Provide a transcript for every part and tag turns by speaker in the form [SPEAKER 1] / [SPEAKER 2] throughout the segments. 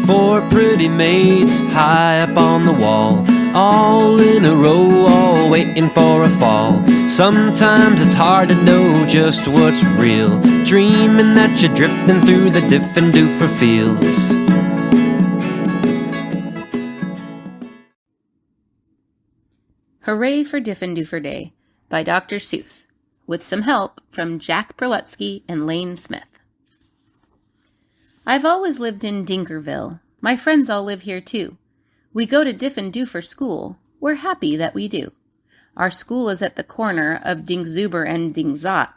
[SPEAKER 1] Four pretty maids high up on the wall, all in a row, all waiting for a fall. Sometimes it's hard to know just what's real, dreaming that you're drifting through the Diffendoofer fields.
[SPEAKER 2] Hooray for Diffendoofer Day by Dr. Seuss, with some help from Jack Berlutsky and Lane Smith. I've always lived in Dinkerville. My friends all live here too. We go to Diffendoofer school. We're happy that we do. Our school is at the corner of Dinkzuber and Dinkzot.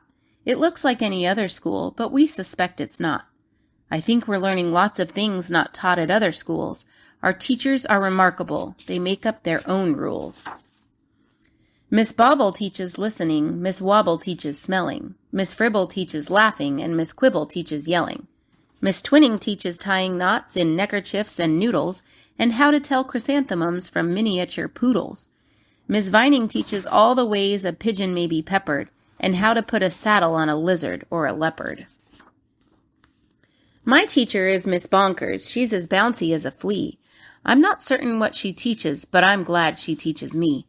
[SPEAKER 2] It looks like any other school, but we suspect it's not. I think we're learning lots of things not taught at other schools. Our teachers are remarkable. They make up their own rules. Miss Bobble teaches listening, Miss Wobble teaches smelling, Miss Fribble teaches laughing, and Miss Quibble teaches yelling. Miss Twinning teaches tying knots in neckerchiefs and noodles, and how to tell chrysanthemums from miniature poodles. Miss Vining teaches all the ways a pigeon may be peppered, and how to put a saddle on a lizard or a leopard. My teacher is Miss Bonkers. She's as bouncy as a flea. I'm not certain what she teaches, but I'm glad she teaches me.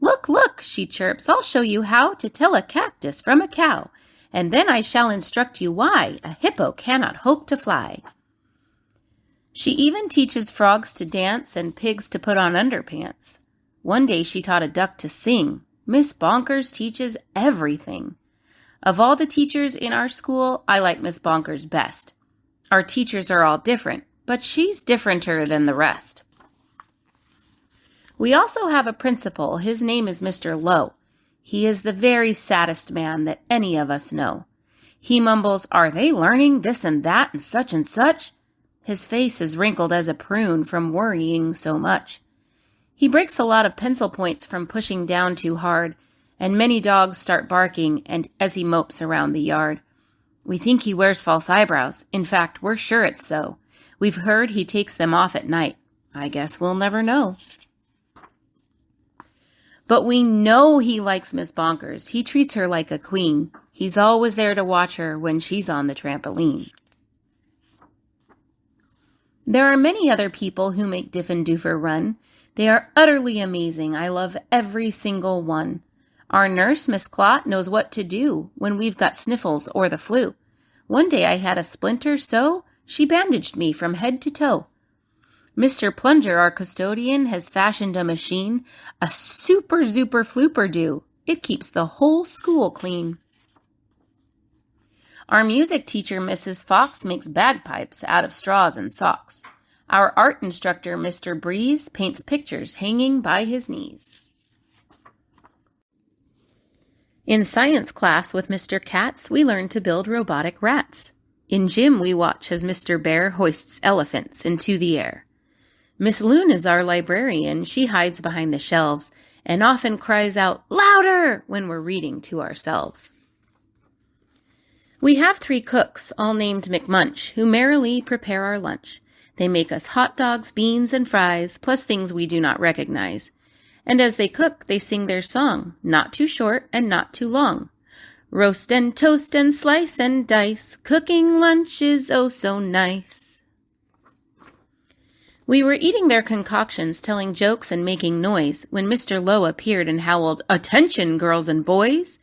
[SPEAKER 2] Look, look, she chirps, I'll show you how to tell a cactus from a cow, and then I shall instruct you why a hippo cannot hope to fly. She even teaches frogs to dance and pigs to put on underpants. One day she taught a duck to sing. Miss Bonkers teaches everything. Of all the teachers in our school, I like Miss Bonkers best. Our teachers are all different, but she's differenter than the rest. We also have a principal. His name is Mr. Lowe. He is the very saddest man that any of us know. He mumbles, "Are they learning this and that and such and such?" His face is wrinkled as a prune from worrying so much. He breaks a lot of pencil points from pushing down too hard, and many dogs start barking and as he mopes around the yard. We think he wears false eyebrows. In fact, we're sure it's so. We've heard he takes them off at night. I guess we'll never know. But we know he likes Miss Bonkers. He treats her like a queen. He's always there to watch her when she's on the trampoline. There are many other people who make Diffendoofer run. They are utterly amazing. I love every single one. Our nurse, Miss Clot, knows what to do when we've got sniffles or the flu. One day I had a splinter, so she bandaged me from head to toe. Mr. Plunger, our custodian, has fashioned a machine, a super-zuper flooper-doo. It keeps the whole school clean. Our music teacher, Mrs. Fox, makes bagpipes out of straws and socks. Our art instructor, Mr. Breeze, paints pictures hanging by his knees. In science class with Mr. Katz, we learn to build robotic rats. In gym, we watch as Mr. Bear hoists elephants into the air. Miss Loon is our librarian. She hides behind the shelves and often cries out, "Louder!" when we're reading to ourselves. We have 3 cooks, all named McMunch, who merrily prepare our lunch. They make us hot dogs, beans, and fries, plus things we do not recognize. And as they cook, they sing their song, not too short and not too long. Roast and toast and slice and dice, cooking lunch is oh so nice. We were eating their concoctions, telling jokes and making noise, when Mr. Lowe appeared and howled, "Attention, girls and boys!"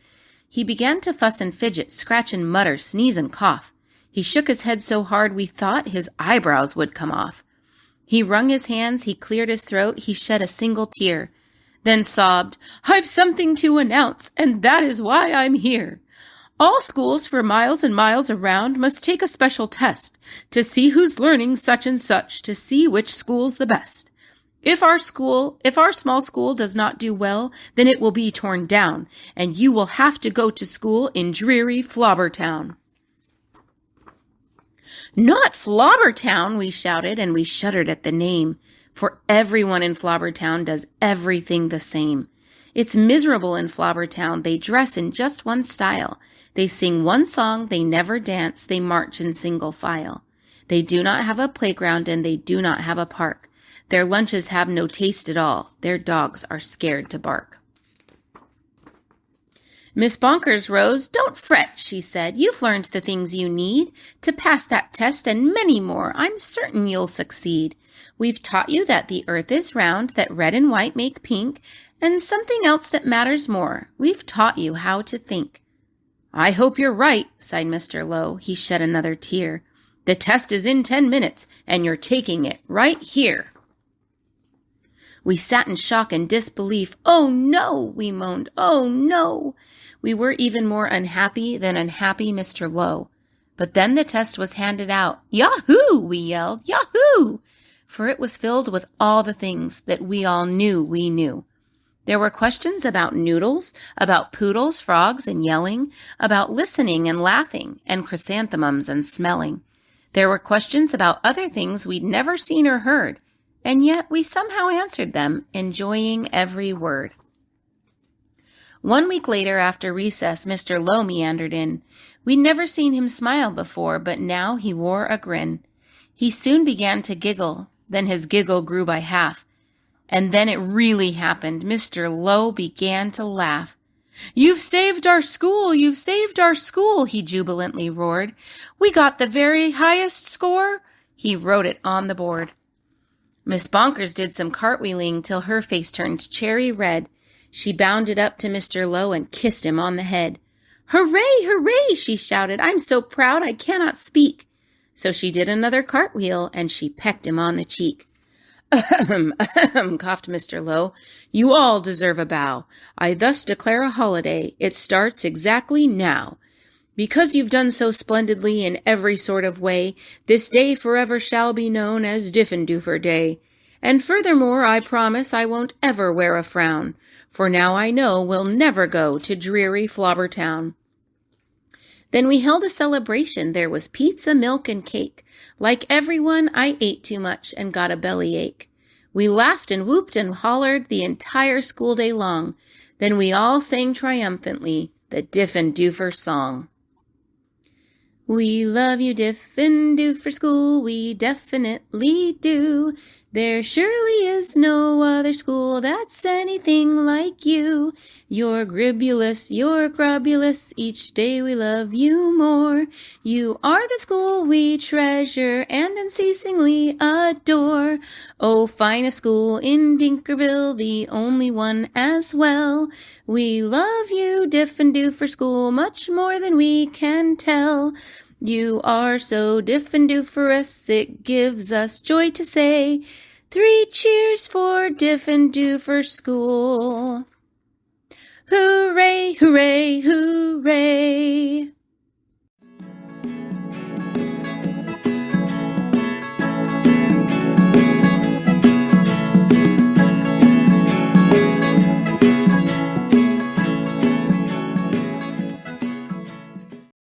[SPEAKER 2] He began to fuss and fidget, scratch and mutter, sneeze and cough. He shook his head so hard we thought his eyebrows would come off. He wrung his hands, he cleared his throat, he shed a single tear, then sobbed, "I've something to announce, and that is why I'm here. All schools for miles and miles around must take a special test to see who's learning such and such, to see which school's the best. If our small school does not do well, then it will be torn down, and you will have to go to school in dreary Flobbertown." "Not Flobbertown!" we shouted, and we shuddered at the name, for everyone in Flobbertown does everything the same. It's miserable in Flobbertown. They dress in just one style. They sing one song, they never dance, they march in single file. They do not have a playground and they do not have a park. Their lunches have no taste at all. Their dogs are scared to bark. Miss Bonkers rose. "Don't fret," she said. "You've learned the things you need to pass that test and many more. I'm certain you'll succeed. We've taught you that the earth is round, that red and white make pink, and something else that matters more. We've taught you how to think." "I hope you're right," sighed Mr. Lowe. He shed another tear. "The test is in 10 minutes, and you're taking it right here." We sat in shock and disbelief. "Oh, no," we moaned. "Oh, no." We were even more unhappy than unhappy Mr. Lowe. But then the test was handed out. "Yahoo!" we yelled. "Yahoo!" For it was filled with all the things that we all knew we knew. There were questions about noodles, about poodles, frogs, and yelling, about listening and laughing, and chrysanthemums and smelling. There were questions about other things we'd never seen or heard, and yet we somehow answered them, enjoying every word. 1 week later, after recess, Mr. Lowe meandered in. We'd never seen him smile before, but now he wore a grin. He soon began to giggle, then his giggle grew by half. And then it really happened. Mr. Lowe began to laugh. "You've saved our school! You've saved our school!" he jubilantly roared. "We got the very highest score!" He wrote it on the board. Miss Bonkers did some cartwheeling till her face turned cherry red. She bounded up to Mr. Lowe and kissed him on the head. "Hooray! Hooray!" she shouted. "I'm so proud I cannot speak." So she did another cartwheel, and she pecked him on the cheek. "Ahem, ahem," coughed Mr. Lowe. "You all deserve a bow. I thus declare a holiday. It starts exactly now. Because you've done so splendidly in every sort of way, this day forever shall be known as Diffendoofer Day. And furthermore, I promise I won't ever wear a frown, for now I know we'll never go to dreary Flobbertown." Then we held a celebration. There was pizza, milk, and cake. Like everyone, I ate too much and got a bellyache. We laughed and whooped and hollered the entire school day long. Then we all sang triumphantly the Diffendoofer song. "We love you, Diffendoofer School, we definitely do. There surely is no other school that's anything like you. You're gribulous, you're grubulous, each day we love you more. You are the school we treasure and unceasingly adore. Oh, finest school in Dinkerville, the only one as well. We love you, Diffendoofer School, much more than we can tell. You are so Diffendooferous, it gives us joy to say, 3 cheers for Diffendoofer School. Hooray, hooray, hooray!